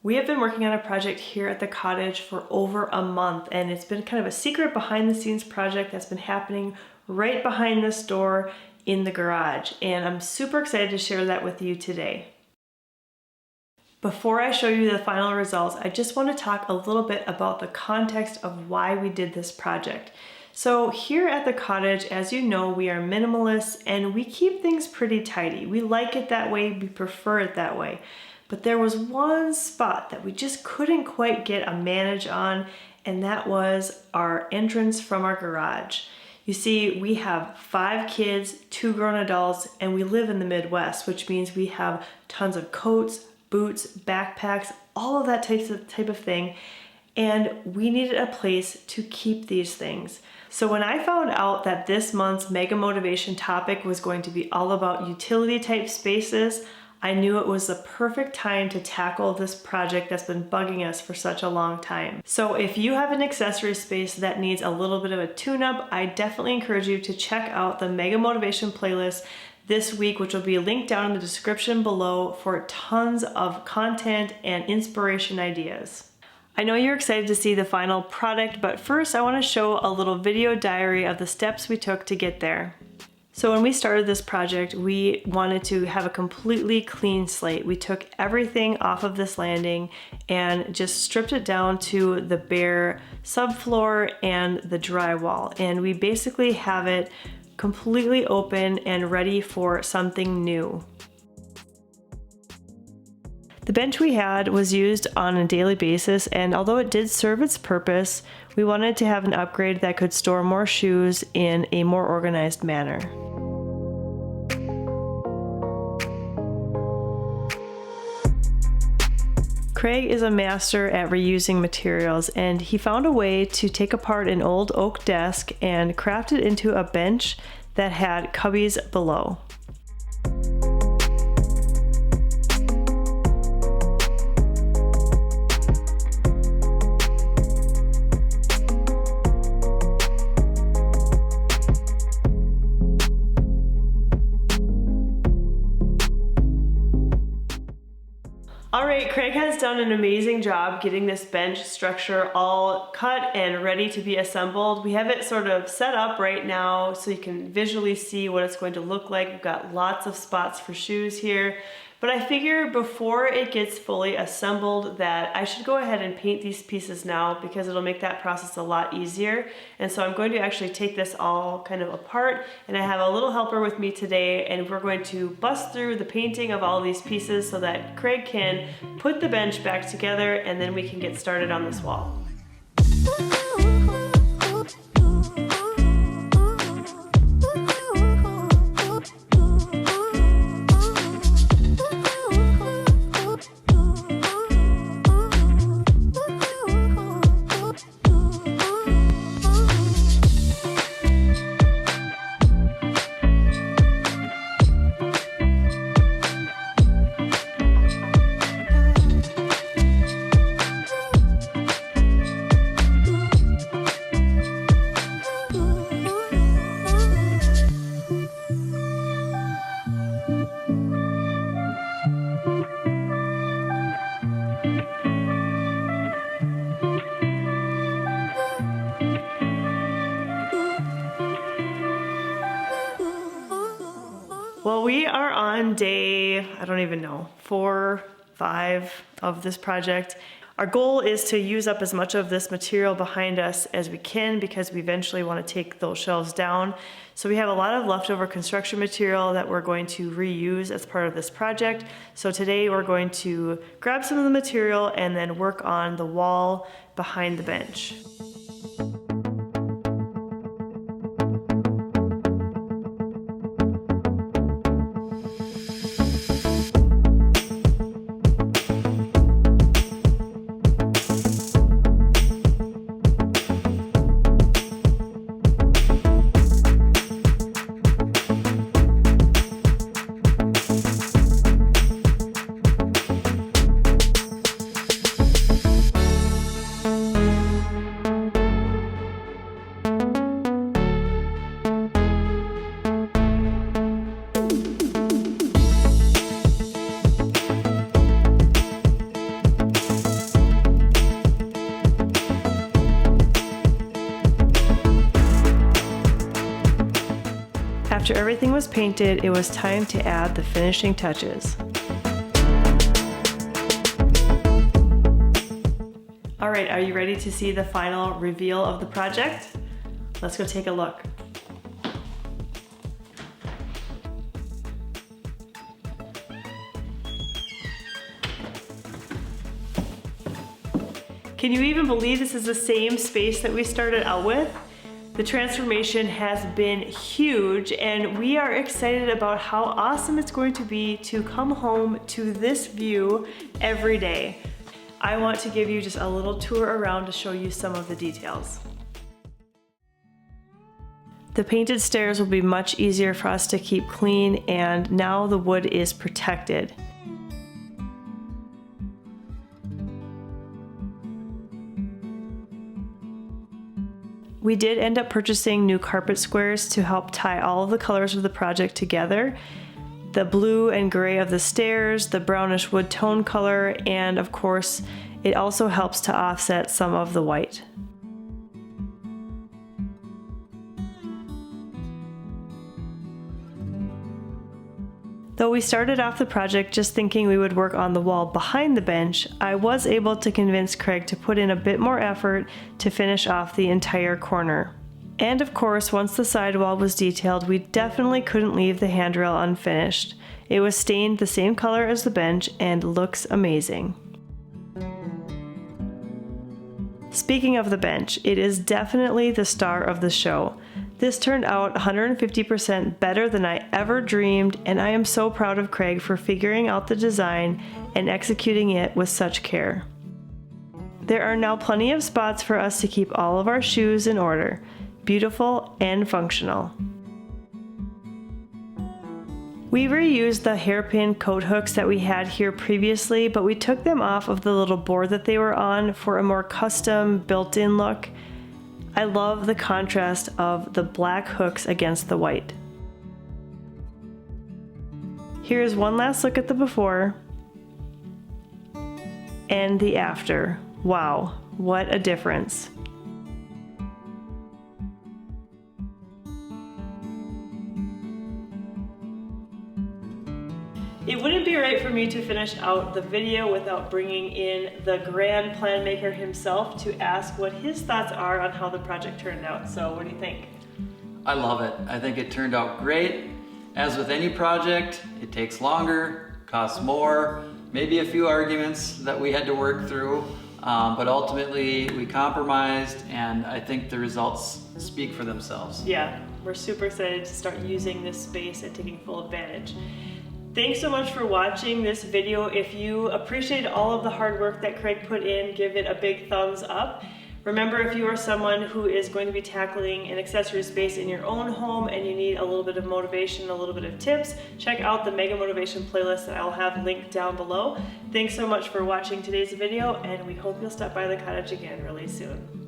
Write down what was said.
We have been working on a project here at the cottage for over a month, and it's been kind of a secret behind the scenes project that's been happening right behind this door in the garage, and I'm super excited to share that with you today. Before I show you the final results, I just want to talk a little bit about the context of why we did this project. So here at the cottage, as you know, we are minimalists and we keep things pretty tidy. We like it that way, we prefer it that way. But there was one spot that we just couldn't quite get a manage on, and that was our entrance from our garage. You see, we have 5 kids, 2 grown adults, and we live in the Midwest, which means we have tons of coats, boots, backpacks, all of that type of thing, and we needed a place to keep these things. So when I found out that this month's Mega Motivation topic was going to be all about utility type spaces, I knew it was the perfect time to tackle this project that's been bugging us for such a long time. So if you have an accessory space that needs a little bit of a tune-up, I definitely encourage you to check out the Mega Motivation playlist this week, which will be linked down in the description below for tons of content and inspiration ideas. I know you're excited to see the final product, but first I want to show a little video diary of the steps we took to get there. So when we started this project, we wanted to have a completely clean slate. We took everything off of this landing and just stripped it down to the bare subfloor and the drywall. And we basically have it completely open and ready for something new. The bench we had was used on a daily basis, and although it did serve its purpose, we wanted to have an upgrade that could store more shoes in a more organized manner. Craig is a master at reusing materials, and he found a way to take apart an old oak desk and craft it into a bench that had cubbies below. Alright, Craig has done an amazing job getting this bench structure all cut and ready to be assembled. We have it sort of set up right now so you can visually see what it's going to look like. We've got lots of spots for shoes here. But I figure before it gets fully assembled that I should go ahead and paint these pieces now, because it'll make that process a lot easier. And so I'm going to actually take this all kind of apart, and I have a little helper with me today, and we're going to bust through the painting of all these pieces so that Craig can put the bench back together, and then we can get started on this wall. Well, we are on day, I don't even know, 4, 5 of this project. Our goal is to use up as much of this material behind us as we can, because we eventually want to take those shelves down. So we have a lot of leftover construction material that we're going to reuse as part of this project. So today we're going to grab some of the material and then work on the wall behind the bench. after everything was painted, it was time to add the finishing touches. All right, are you ready to see the final reveal of the project? Let's go take a look. Can you even believe this is the same space that we started out with? The transformation has been huge, and we are excited about how awesome it's going to be to come home to this view every day. I want to give you just a little tour around to show you some of the details. The painted stairs will be much easier for us to keep clean, and now the wood is protected. We did end up purchasing new carpet squares to help tie all of the colors of the project together. The blue and gray of the stairs, the brownish wood tone color, and of course, it also helps to offset some of the white. Though we started off the project just thinking we would work on the wall behind the bench, I was able to convince Craig to put in a bit more effort to finish off the entire corner. And of course, once the sidewall was detailed, we definitely couldn't leave the handrail unfinished. It was stained the same color as the bench and looks amazing. Speaking of the bench, it is definitely the star of the show. This turned out 150% better than I ever dreamed, and I am so proud of Craig for figuring out the design and executing it with such care. There are now plenty of spots for us to keep all of our shoes in order. Beautiful and functional. We reused the hairpin coat hooks that we had here previously, but we took them off of the little board that they were on for a more custom built-in look. I love the contrast of the black hooks against the white. Here's one last look at the before and the after. Wow, what a difference. It wouldn't be right for me to finish out the video without bringing in the grand plan maker himself to ask what his thoughts are on how the project turned out. So what do you think? I love it. I think it turned out great. As with any project, it takes longer, costs more, maybe a few arguments that we had to work through, but ultimately we compromised, and I think the results speak for themselves. Yeah, we're super excited to start using this space and taking full advantage. Thanks so much for watching this video. If you appreciate all of the hard work that Craig put in, give it a big thumbs up. Remember, if you are someone who is going to be tackling an accessory space in your own home and you need a little bit of motivation, a little bit of tips, check out the Mega Motivation playlist that I'll have linked down below. Thanks so much for watching today's video, and we hope you'll stop by the cottage again really soon.